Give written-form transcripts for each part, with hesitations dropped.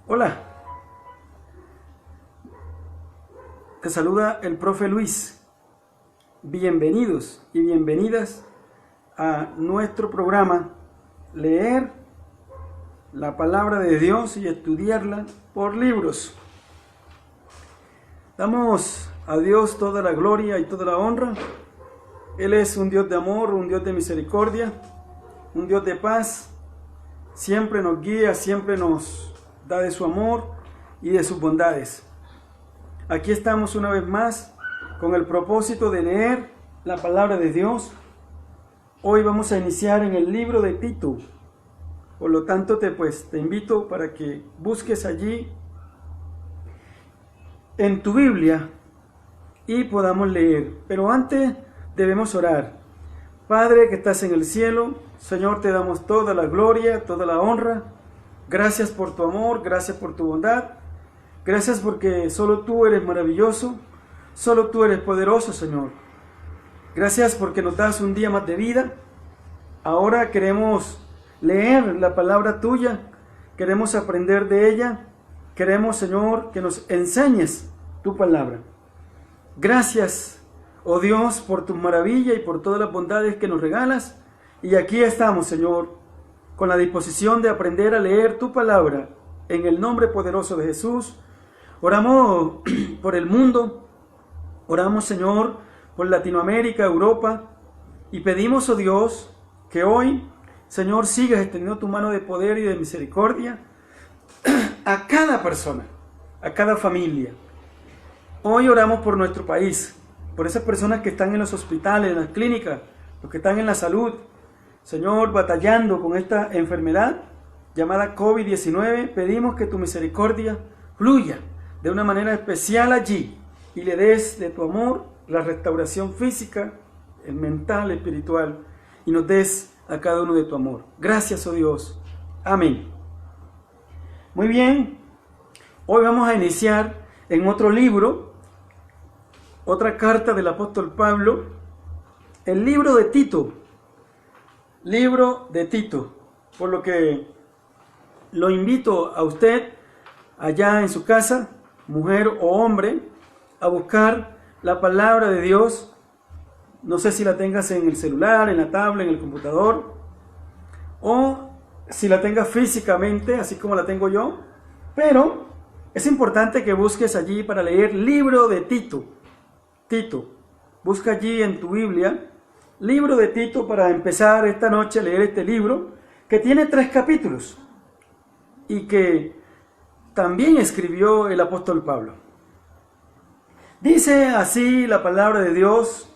Hola, te saluda el profe Luis. Bienvenidos y bienvenidas a nuestro programa Leer la Palabra de Dios y estudiarla por libros. Damos a Dios toda la gloria y toda la honra. Él es un Dios de amor, un Dios de misericordia, un Dios de paz. Siempre nos guía, siempre nos da de su amor y de sus bondades. Aquí estamos una vez más con el propósito de leer la palabra de Dios. Hoy vamos a iniciar en el libro de Tito. Por lo tanto, te invito para que busques allí en tu Biblia y podamos leer. Pero antes debemos orar. Padre que estás en el cielo, Señor, te damos toda la gloria, toda la honra. Gracias por tu amor, gracias por tu bondad. Gracias porque solo tú eres maravilloso, solo tú eres poderoso, Señor. Gracias porque nos das un día más de vida. Ahora queremos leer la palabra tuya, queremos aprender de ella. Queremos, Señor, que nos enseñes tu palabra. Gracias, oh Dios, por tu maravilla y por todas las bondades que nos regalas. Y aquí estamos, Señor, con la disposición de aprender a leer tu palabra. En el nombre poderoso de Jesús, oramos por el mundo, oramos, Señor, por Latinoamérica, Europa, y pedimos, oh Dios, que hoy, Señor, sigas extendiendo tu mano de poder y de misericordia a cada persona, a cada familia. Hoy oramos por nuestro país, por esas personas que están en los hospitales, en las clínicas, los que están en la salud, Señor, batallando con esta enfermedad llamada COVID-19, pedimos que tu misericordia fluya de una manera especial allí y le des de tu amor la restauración física, mental, espiritual, y nos des a cada uno de tu amor. Gracias, oh Dios. Amén. Muy bien, hoy vamos a iniciar en otro libro, otra carta del apóstol Pablo, el libro de Tito. Libro de Tito, por lo que lo invito a usted allá en su casa, mujer o hombre, a buscar la palabra de Dios. No sé si la tengas en el celular, en la tablet, en el computador, o si la tengas físicamente, así como la tengo yo, pero es importante que busques allí para leer libro de Tito. Tito, busca allí en tu Biblia libro de Tito para empezar esta noche a leer este libro que tiene 3 capítulos y que también escribió el apóstol Pablo. Dice así la palabra de Dios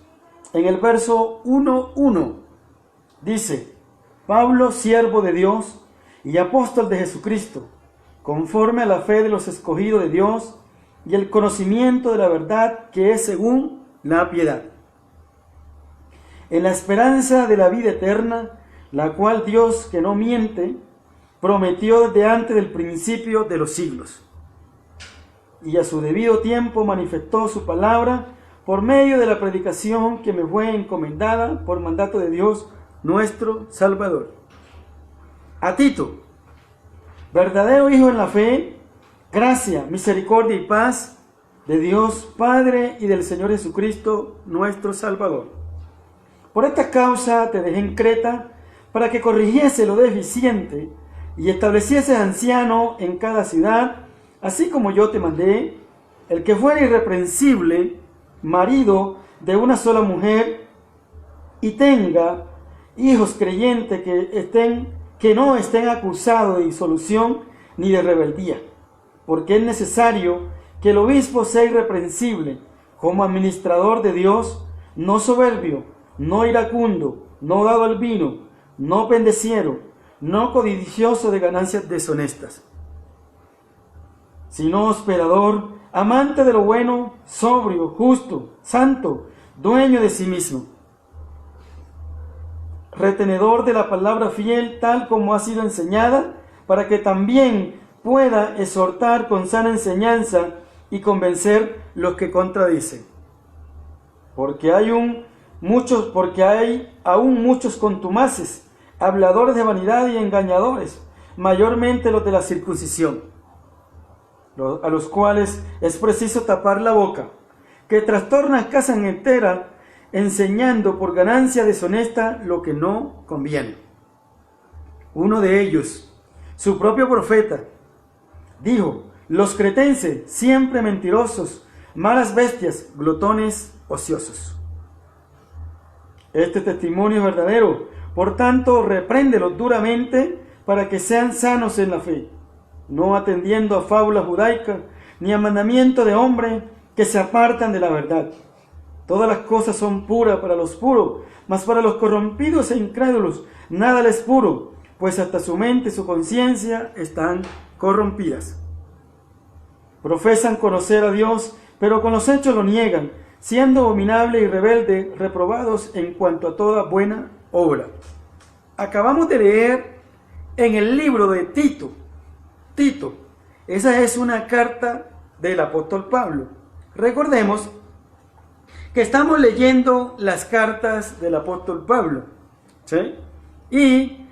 en el verso 1:1. Dice: Pablo, siervo de Dios y apóstol de Jesucristo, conforme a la fe de los escogidos de Dios y el conocimiento de la verdad que es según la piedad, en la esperanza de la vida eterna, la cual Dios, que no miente, prometió desde antes del principio de los siglos. Y a su debido tiempo manifestó su palabra por medio de la predicación que me fue encomendada por mandato de Dios, nuestro Salvador. A Tito, verdadero hijo en la fe, gracia, misericordia y paz de Dios Padre y del Señor Jesucristo, nuestro Salvador. Por esta causa te dejé en Creta para que corrigiese lo deficiente y estableciese anciano en cada ciudad, así como yo te mandé, el que fuera irreprensible, marido de una sola mujer, y tenga hijos creyentes que no estén acusados de disolución ni de rebeldía, porque es necesario que el obispo sea irreprensible, como administrador de Dios, no soberbio, no iracundo, no dado al vino, no pendeciero, no codicioso de ganancias deshonestas, sino hospedador, amante de lo bueno, sobrio, justo, santo, dueño de sí mismo, retenedor de la palabra fiel tal como ha sido enseñada, para que también pueda exhortar con sana enseñanza y convencer los que contradicen. Porque hay aún muchos contumaces, habladores de vanidad y engañadores, mayormente los de la circuncisión, a los cuales es preciso tapar la boca, que trastornan casas enteras, enseñando por ganancia deshonesta lo que no conviene. Uno de ellos, su propio profeta, dijo: los cretenses, siempre mentirosos, malas bestias, glotones, ociosos. Este testimonio es verdadero, por tanto, repréndelos duramente para que sean sanos en la fe, no atendiendo a fábulas judaicas, ni a mandamiento de hombre que se apartan de la verdad. Todas las cosas son puras para los puros, mas para los corrompidos e incrédulos nada les es puro, pues hasta su mente y su conciencia están corrompidas. Profesan conocer a Dios, pero con los hechos lo niegan, siendo abominable y rebelde, reprobados en cuanto a toda buena obra. Acabamos de leer en el libro de Tito. Esa es una carta del apóstol Pablo. Recordemos que estamos leyendo las cartas del apóstol Pablo, ¿sí? Y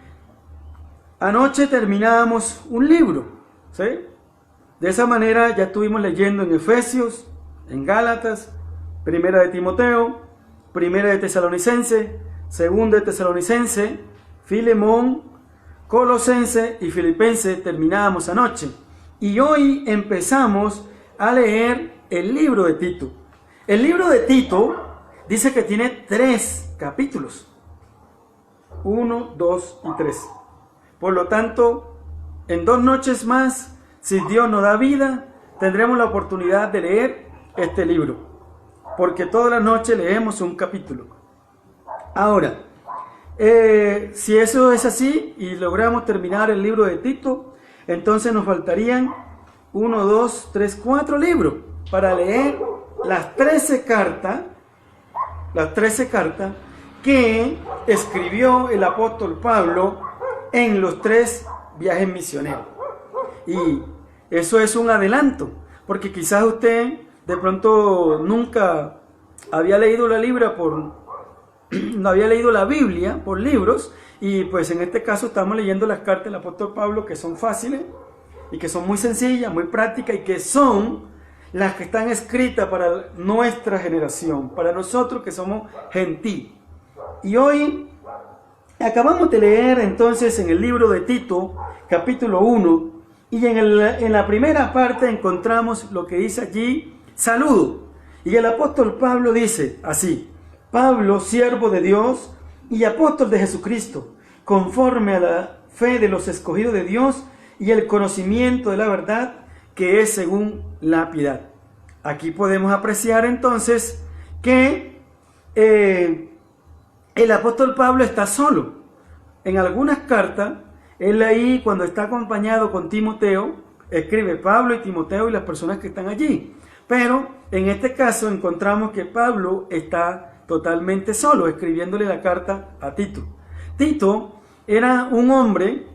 anoche terminábamos un libro, ¿sí? De esa manera ya estuvimos leyendo en Efesios, en Gálatas, Primera de Timoteo, Primera de Tesalonicense, Segunda de Tesalonicense, Filemón, Colosense y Filipense terminábamos anoche. Y hoy empezamos a leer el libro de Tito. El libro de Tito dice que tiene 3 capítulos. 1, 2 y 3. Por lo tanto, en 2 noches más, si Dios nos da vida, tendremos la oportunidad de leer este libro, porque toda la noche leemos un capítulo. Ahora, si eso es así y logramos terminar el libro de Tito, entonces nos faltarían 1, 2, 3, 4 libros para leer las 13 cartas que escribió el apóstol Pablo en los 3 viajes misioneros. Y eso es un adelanto, porque quizás usted de pronto nunca había leído no había leído la Biblia por libros, y pues en este caso estamos leyendo las cartas del apóstol Pablo, que son fáciles y que son muy sencillas, muy prácticas, y que son las que están escritas para nuestra generación, para nosotros que somos gentiles. Y hoy acabamos de leer entonces en el libro de Tito, capítulo 1, y en la primera parte encontramos lo que dice allí: saludo. Y el apóstol Pablo dice así: Pablo, siervo de Dios y apóstol de Jesucristo, conforme a la fe de los escogidos de Dios y el conocimiento de la verdad, que es según la piedad. Aquí podemos apreciar entonces que el apóstol Pablo está solo. En algunas cartas, él ahí, cuando está acompañado con Timoteo, escribe Pablo y Timoteo y las personas que están allí. Pero en este caso encontramos que Pablo está totalmente solo, escribiéndole la carta a Tito. Tito era un hombre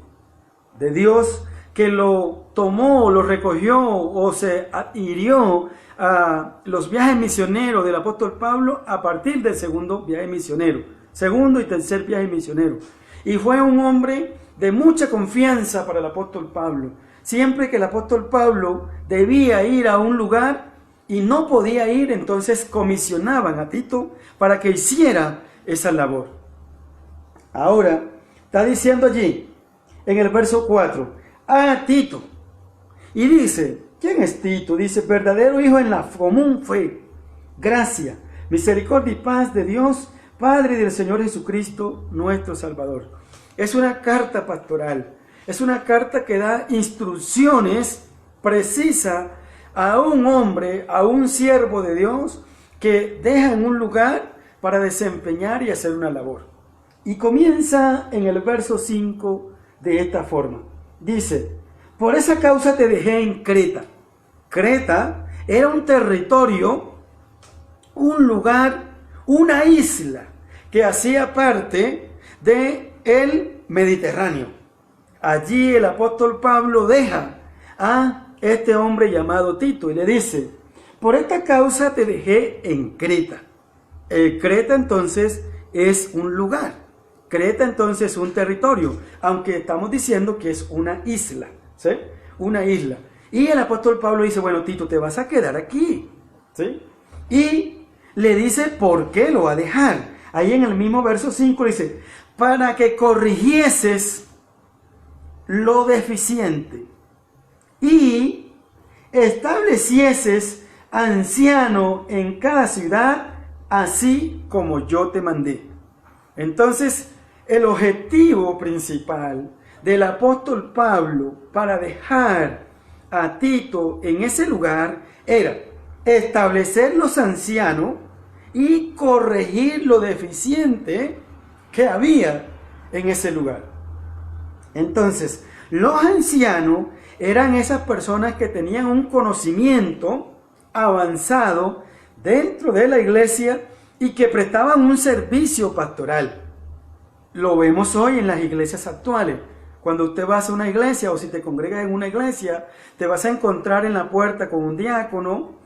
de Dios que lo tomó, lo recogió o se adhirió a los viajes misioneros del apóstol Pablo a partir del segundo viaje misionero, segundo y tercer viaje misionero. Y fue un hombre de mucha confianza para el apóstol Pablo. Siempre que el apóstol Pablo debía ir a un lugar y no podía ir, entonces comisionaban a Tito para que hiciera esa labor. Ahora, está diciendo allí, en el verso 4, a Tito. Y dice, ¿quién es Tito? Dice, verdadero hijo en la común fe, gracia, misericordia y paz de Dios, Padre y del Señor Jesucristo, nuestro Salvador. Es una carta pastoral, es una carta que da instrucciones precisas a un hombre, a un siervo de Dios que deja en un lugar para desempeñar y hacer una labor. Y comienza en el verso 5 de esta forma. Dice, por esa causa te dejé en Creta. Creta era un territorio, un lugar, una isla que hacía parte del Mediterráneo. Allí el apóstol Pablo deja a este hombre llamado Tito y le dice, por esta causa te dejé en Creta. Creta entonces es un lugar, Creta entonces es un territorio, aunque estamos diciendo que es una isla, ¿sí? Una isla. Y el apóstol Pablo dice, bueno, Tito, te vas a quedar aquí, ¿sí? Y le dice, ¿por qué lo va a dejar? Ahí en el mismo verso 5 dice, para que corrigieses lo deficiente y establecieses anciano en cada ciudad, así como yo te mandé. Entonces, el objetivo principal del apóstol Pablo para dejar a Tito en ese lugar era establecer los ancianos y corregir lo deficiente que había en ese lugar. Entonces, los ancianos eran esas personas que tenían un conocimiento avanzado dentro de la iglesia y que prestaban un servicio pastoral. Lo vemos hoy en las iglesias actuales. Cuando usted va a una iglesia o si te congregas en una iglesia, te vas a encontrar en la puerta con un diácono,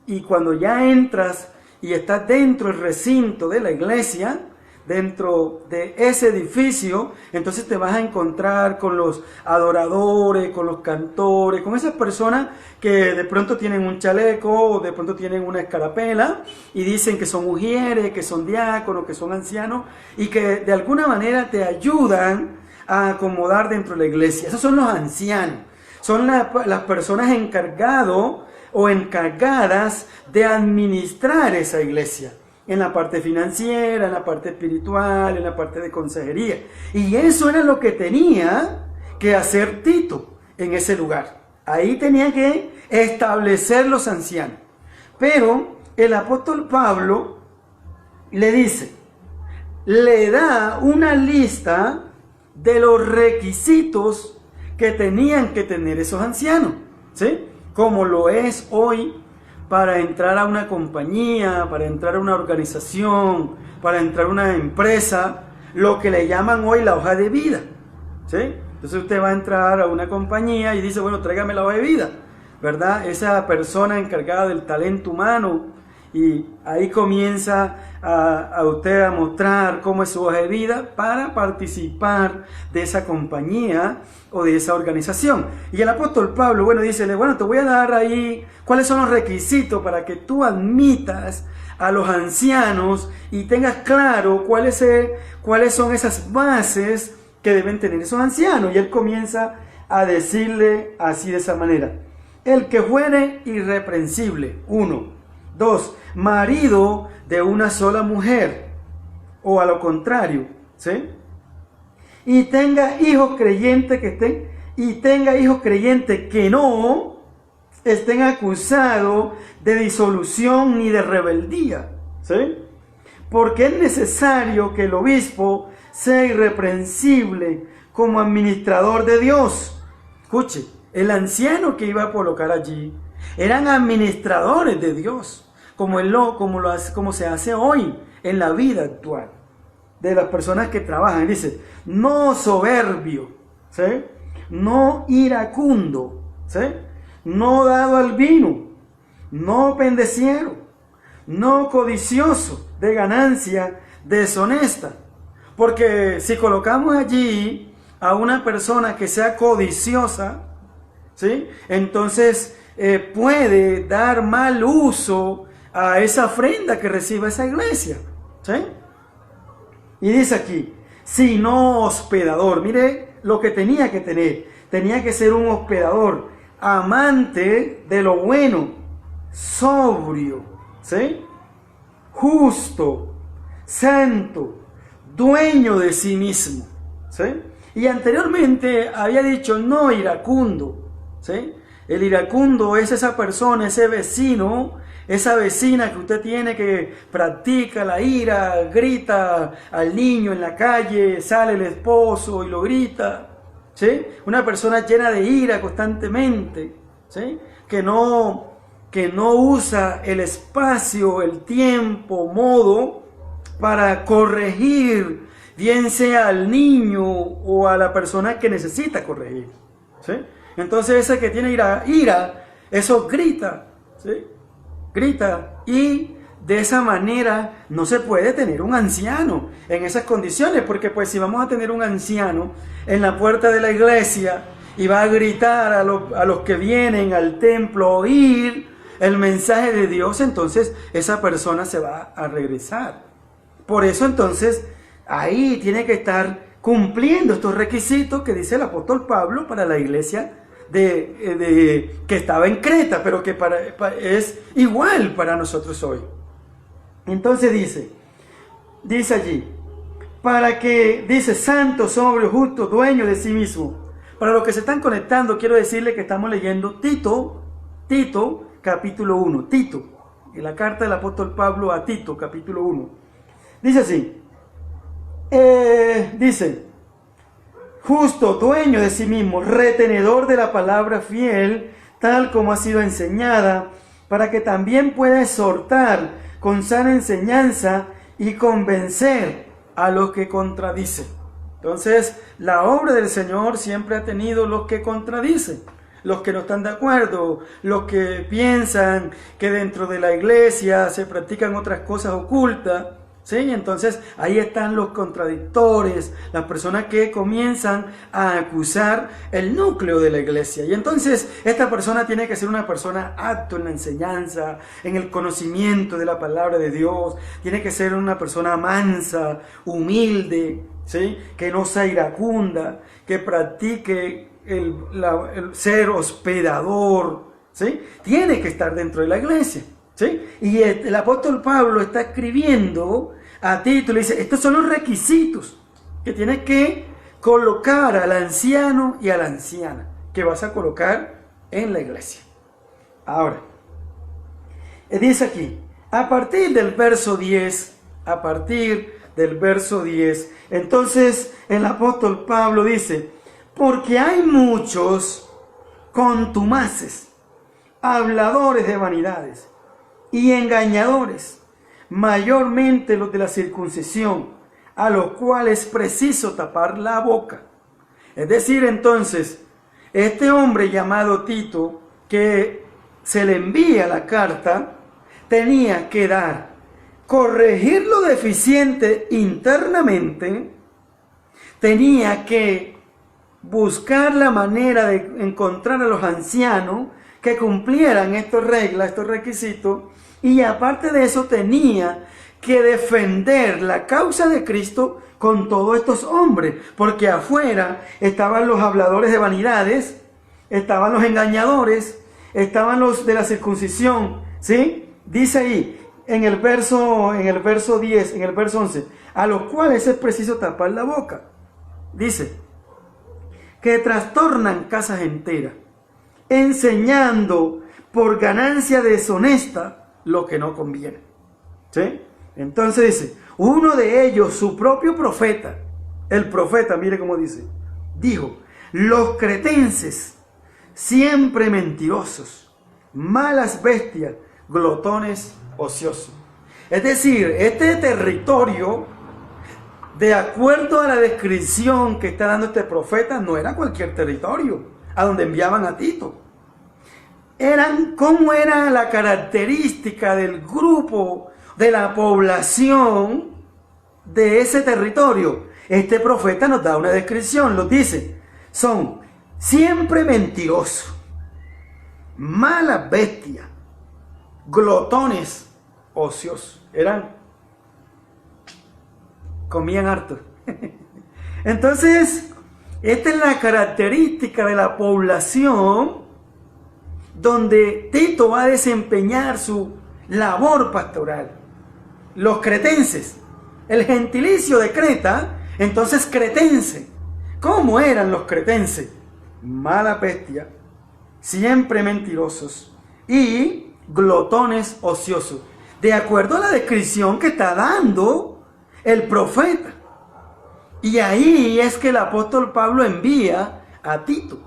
y cuando ya entras y estás dentro del recinto de la iglesia, dentro de ese edificio, entonces te vas a encontrar con los adoradores, con los cantores, con esas personas que de pronto tienen un chaleco o de pronto tienen una escarapela y dicen que son ujieres, que son diáconos, que son ancianos y que de alguna manera te ayudan a acomodar dentro de la iglesia. Esos son los ancianos, son las personas encargadas o encargadas de administrar esa iglesia, en la parte financiera, en la parte espiritual, en la parte de consejería. Y eso era lo que tenía que hacer Tito en ese lugar. Ahí tenía que establecer los ancianos. Pero el apóstol Pablo le dice, le da una lista de los requisitos que tenían que tener esos ancianos, ¿sí? Como lo es hoy para entrar a una compañía, para entrar a una organización, para entrar a una empresa, lo que le llaman hoy la hoja de vida, ¿sí? Entonces usted va a entrar a una compañía y dice, bueno, tráigame la hoja de vida, ¿verdad? Esa persona encargada del talento humano, y ahí comienza a usted a mostrar cómo es su hoja de vida para participar de esa compañía o de esa organización. Y el apóstol Pablo, bueno, dice, bueno, te voy a dar ahí cuáles son los requisitos para que tú admitas a los ancianos y tengas claro cuáles son esas bases que deben tener esos ancianos. Y él comienza a decirle así de esa manera: el que fuere irreprensible, 1. 2, marido de una sola mujer, o a lo contrario, ¿sí? Y tenga hijos creyentes que no estén acusados de disolución ni de rebeldía, ¿sí? Porque es necesario que el obispo sea irreprensible como administrador de Dios. Escuche, el anciano que iba a colocar allí eran administradores de Dios, como se hace hoy en la vida actual de las personas que trabajan. Dice, no soberbio, ¿sí? No iracundo, ¿sí? No dado al vino, no pendeciero, no codicioso de ganancia deshonesta. Porque si colocamos allí a una persona que sea codiciosa, ¿sí? Entonces puede dar mal uso a esa ofrenda que recibe esa iglesia, ¿sí? Y dice aquí, sino hospedador. Mire lo que tenía que tener. Tenía que ser un hospedador, amante de lo bueno, sobrio, ¿sí? Justo, santo, dueño de sí mismo, ¿sí? Y anteriormente había dicho no iracundo, ¿sí? El iracundo es esa persona, ese vecino, esa vecina que usted tiene que practica la ira, grita al niño en la calle, sale el esposo y lo grita, ¿sí? Una persona llena de ira constantemente, ¿sí? Que no usa el espacio, el tiempo, modo para corregir, bien sea al niño o a la persona que necesita corregir, ¿sí? Entonces ese que tiene ira, eso grita, ¿sí? Grita, y de esa manera no se puede tener un anciano en esas condiciones, porque pues si vamos a tener un anciano en la puerta de la iglesia y va a gritar a los que vienen al templo a oír el mensaje de Dios, entonces esa persona se va a regresar. Por eso entonces ahí tiene que estar cumpliendo estos requisitos que dice el apóstol Pablo para la iglesia que estaba en Creta, pero que es igual para nosotros hoy. Entonces dice allí, para que, dice, santo, sobrio, justo, dueño de sí mismo. Para los que se están conectando, quiero decirles que estamos leyendo Tito, capítulo 1, Tito, en la carta del apóstol Pablo a Tito, capítulo 1. Dice así, dice, justo, dueño de sí mismo, retenedor de la palabra fiel, tal como ha sido enseñada, para que también pueda exhortar con sana enseñanza y convencer a los que contradicen. Entonces, la obra del Señor siempre ha tenido los que contradicen, los que no están de acuerdo, los que piensan que dentro de la iglesia se practican otras cosas ocultas, ¿sí? Entonces, ahí están los contradictores, las personas que comienzan a acusar el núcleo de la iglesia. Y entonces, esta persona tiene que ser una persona apta en la enseñanza, en el conocimiento de la palabra de Dios, tiene que ser una persona mansa, humilde, ¿sí? Que no sea iracunda, que practique el ser hospedador, ¿sí? Tiene que estar dentro de la iglesia, ¿sí? Y el apóstol Pablo está escribiendo a Tito, le dice, estos son los requisitos que tienes que colocar al anciano y a la anciana, que vas a colocar en la iglesia. Ahora, dice aquí, a partir del verso 10, entonces el apóstol Pablo dice, porque hay muchos contumaces, habladores de vanidades y engañadores, mayormente los de la circuncisión, a los cuales es preciso tapar la boca. Es decir, entonces, este hombre llamado Tito, que se le envía la carta, tenía que corregir lo deficiente internamente, tenía que buscar la manera de encontrar a los ancianos que cumplieran estas reglas, estos requisitos, y aparte de eso tenía que defender la causa de Cristo con todos estos hombres, porque afuera estaban los habladores de vanidades, estaban los engañadores, estaban los de la circuncisión, ¿sí? Dice ahí, en el verso 10, en el verso 11, a los cuales es preciso tapar la boca. Dice, que trastornan casas enteras, enseñando por ganancia deshonesta lo que no conviene. ¿Sí? Entonces dice, uno de ellos, su propio profeta, el profeta, mire cómo dice, dijo, los cretenses, siempre mentirosos, malas bestias, glotones, ociosos. Es decir, este territorio, de acuerdo a la descripción que está dando este profeta, no era cualquier territorio a donde enviaban a Tito. ¿Cómo era la característica del grupo de la población de ese territorio? Este profeta nos da una descripción, nos dice, son siempre mentirosos, malas bestias, glotones, ociosos. Comían harto. Entonces, esta es la característica de la población donde Tito va a desempeñar su labor pastoral. Los cretenses, el gentilicio de Creta, entonces cretense. ¿Cómo eran los cretenses? Mala bestia, siempre mentirosos y glotones ociosos. De acuerdo a la descripción que está dando el profeta. Y ahí es que el apóstol Pablo envía a Tito.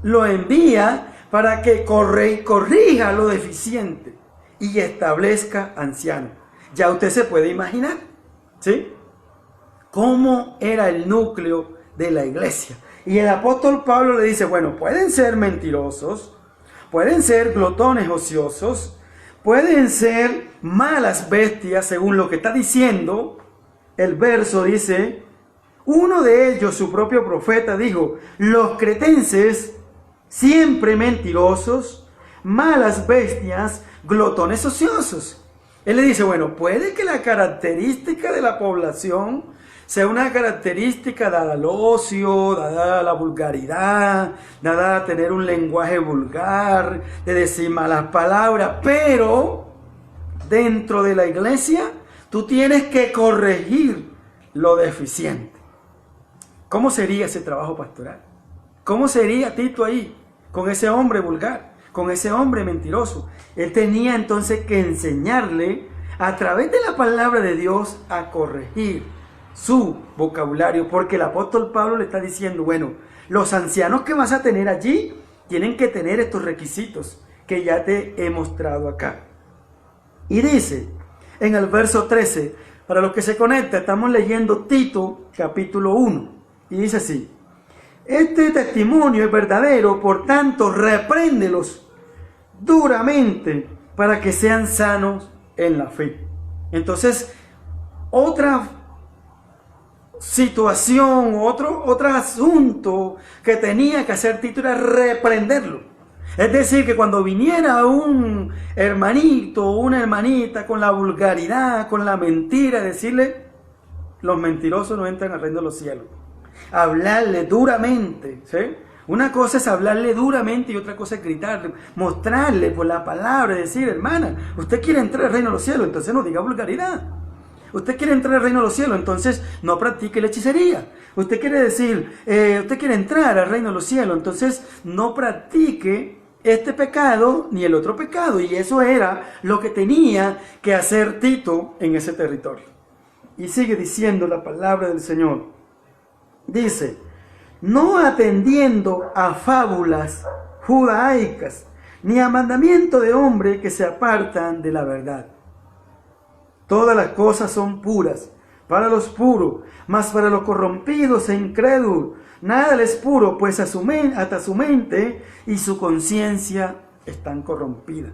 Lo envía para que corrija lo deficiente y establezca ancianos. Ya usted se puede imaginar, ¿sí? Cómo era el núcleo de la iglesia. Y el apóstol Pablo le dice, bueno, pueden ser mentirosos, pueden ser glotones ociosos, pueden ser malas bestias, según lo que está diciendo. El verso dice, Uno de ellos, su propio profeta, dijo: los cretenses, siempre mentirosos, malas bestias, glotones ociosos. Él le dice, bueno, puede que la característica de la población sea una característica dada al ocio, dada a la vulgaridad, dada a tener un lenguaje vulgar, de decir malas palabras, pero dentro de la iglesia tú tienes que corregir lo deficiente. ¿Cómo sería ese trabajo pastoral? ¿Cómo sería Tito ahí, con ese hombre vulgar, con ese hombre mentiroso? Él tenía entonces que enseñarle a través de la palabra de Dios a corregir su vocabulario, porque el apóstol Pablo le está diciendo, bueno, los ancianos que vas a tener allí tienen que tener estos requisitos que ya te he mostrado acá. Y dice en el verso 13, para los que se conectan, estamos leyendo Tito capítulo 1, y dice así: este testimonio es verdadero, por tanto repréndelos duramente para que sean sanos en la fe. Entonces, otra situación, otro asunto que tenía que hacer Tito era reprenderlo. Es decir, que cuando viniera un hermanito o una hermanita con la vulgaridad, con la mentira, decirle, los mentirosos no entran al reino de los cielos. Hablarle duramente, ¿sí? Una cosa es hablarle duramente y otra cosa es gritarle, mostrarle por la palabra, decir, hermana, usted quiere entrar al reino de los cielos, entonces no diga vulgaridad. Usted quiere entrar al reino de los cielos, entonces no practique la hechicería. Usted quiere decir, usted quiere entrar al reino de los cielos, entonces no practique este pecado ni el otro pecado. Y eso era lo que tenía que hacer Tito en ese territorio. Y sigue diciendo la palabra del Señor. Dice, no atendiendo a fábulas judaicas, ni a mandamiento de hombre que se apartan de la verdad. Todas las cosas son puras para los puros, mas para los corrompidos e incrédulos nada les es puro, pues hasta su mente y su conciencia están corrompidas.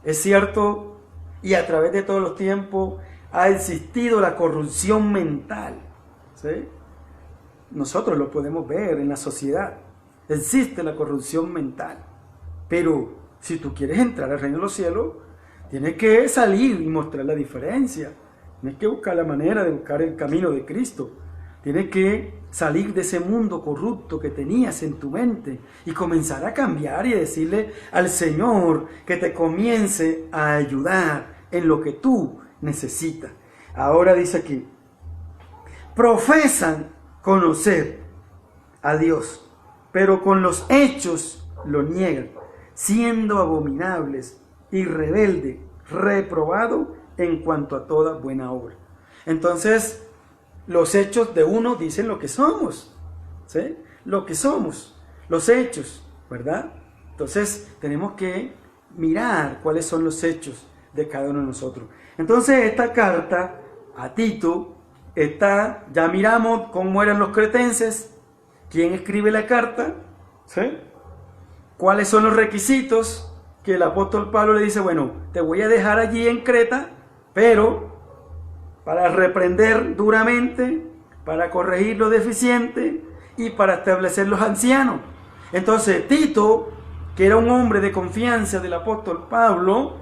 Es cierto, y a través de todos los tiempos ha existido la corrupción mental, ¿sí? Nosotros lo podemos ver en la sociedad. Existe la corrupción mental. Pero si tú quieres entrar al reino de los cielos, tienes que salir y mostrar la diferencia. Tienes que buscar la manera de buscar el camino de Cristo. Tienes que salir de ese mundo corrupto que tenías en tu mente y comenzar a cambiar y decirle al Señor que te comience a ayudar en lo que tú necesitas. Ahora dice aquí, profesan conocer a Dios, pero con los hechos lo niegan, siendo abominables y rebeldes, reprobados en cuanto a toda buena obra. Entonces, los hechos de uno dicen lo que somos, ¿sí? Lo que somos, los hechos, ¿verdad? Entonces, tenemos que mirar cuáles son los hechos de cada uno de nosotros. Entonces, esta carta a Tito está, ya miramos cómo eran los cretenses, quién escribe la carta, ¿sí? Cuáles son los requisitos que el apóstol Pablo le dice, bueno, te voy a dejar allí en Creta, pero para reprender duramente, para corregir lo deficiente y para establecer los ancianos. Entonces Tito, que era un hombre de confianza del apóstol Pablo,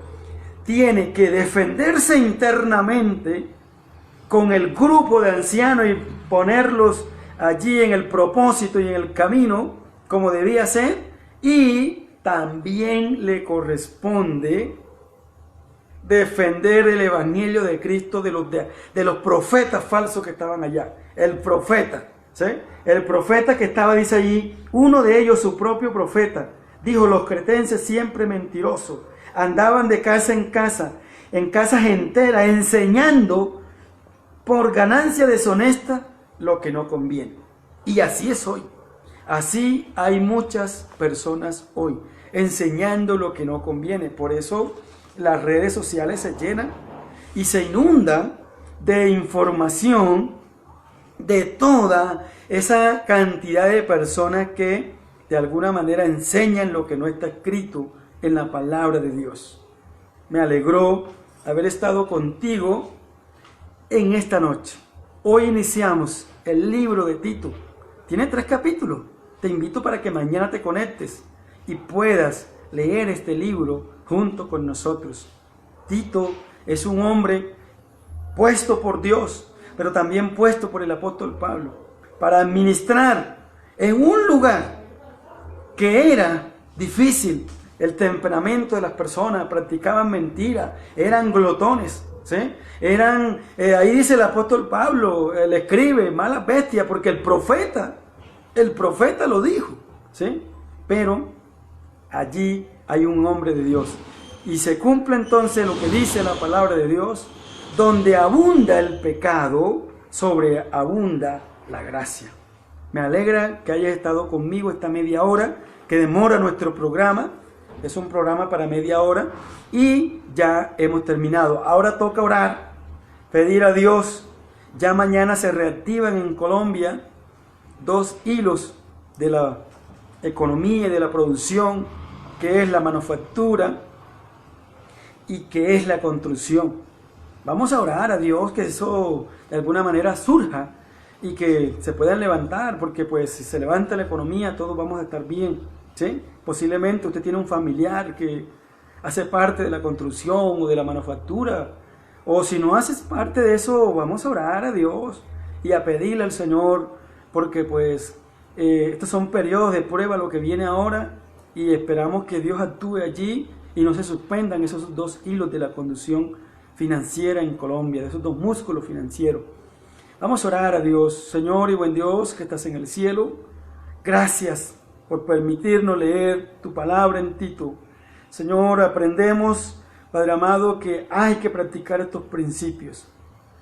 tiene que defenderse internamente con el grupo de ancianos y ponerlos allí en el propósito y en el camino como debía ser, y también le corresponde defender el evangelio de Cristo de los profetas falsos que estaban allá. El profeta, ¿sí? El profeta que estaba, dice allí, uno de ellos, su propio profeta, dijo, los cretenses siempre mentirosos, andaban de casa en casas enteras, enseñando por ganancia deshonesta lo que no conviene. Y así es hoy. Así hay muchas personas hoy, enseñando lo que no conviene. Por eso las redes sociales se llenan y se inundan de información de toda esa cantidad de personas que de alguna manera enseñan lo que no está escrito en la palabra de Dios. Me alegró haber estado contigo en esta noche. Hoy iniciamos el libro de Tito. Tiene 3 capítulos. Te invito para que mañana te conectes y puedas leer este libro junto con nosotros. Tito es un hombre puesto por Dios, pero también puesto por el apóstol Pablo, para administrar en un lugar que era difícil. El temperamento de las personas, practicaban mentira, eran glotones, ¿sí? Ahí dice el apóstol Pablo, le escribe, malas bestias, porque el profeta lo dijo, ¿sí? Pero allí hay un hombre de Dios. Y se cumple entonces lo que dice la palabra de Dios: donde abunda el pecado, sobreabunda la gracia. Me alegra que hayas estado conmigo esta media hora que demora nuestro programa. Es un programa para media hora y ya hemos terminado. Ahora toca orar, pedir a Dios. Ya mañana se reactivan en Colombia 2 hilos de la economía y de la producción, que es la manufactura y que es la construcción. Vamos a orar a Dios que eso de alguna manera surja y que se puedan levantar, porque pues si se levanta la economía todos vamos a estar bien, ¿sí? Posiblemente usted tiene un familiar que hace parte de la construcción o de la manufactura, o si no haces parte de eso, vamos a orar a Dios y a pedirle al Señor, porque pues estos son periodos de prueba lo que viene ahora, y esperamos que Dios actúe allí y no se suspendan esos 2 hilos de la conducción financiera en Colombia, de esos 2 músculos financieros. Vamos a orar a Dios. Señor y buen Dios que estás en el cielo, gracias por permitirnos leer tu palabra en Tito. Señor, aprendemos, Padre amado, que hay que practicar estos principios.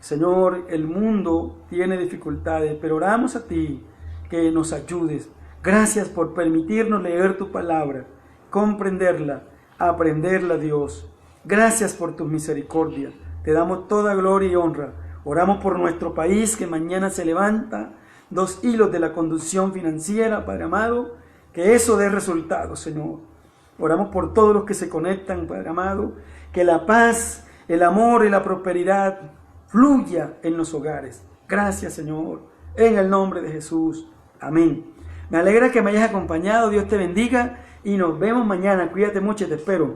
Señor, el mundo tiene dificultades, pero oramos a ti que nos ayudes. Gracias por permitirnos leer tu palabra, comprenderla, aprenderla, Dios. Gracias por tu misericordia. Te damos toda gloria y honra. Oramos por nuestro país, que mañana se levanta 2 hilos de la conducción financiera, Padre amado, que eso dé resultados, Señor. Oramos por todos los que se conectan, Padre amado, que la paz, el amor y la prosperidad fluya en los hogares. Gracias, Señor, en el nombre de Jesús. Amén. Me alegra que me hayas acompañado. Dios te bendiga y nos vemos mañana. Cuídate mucho y te espero.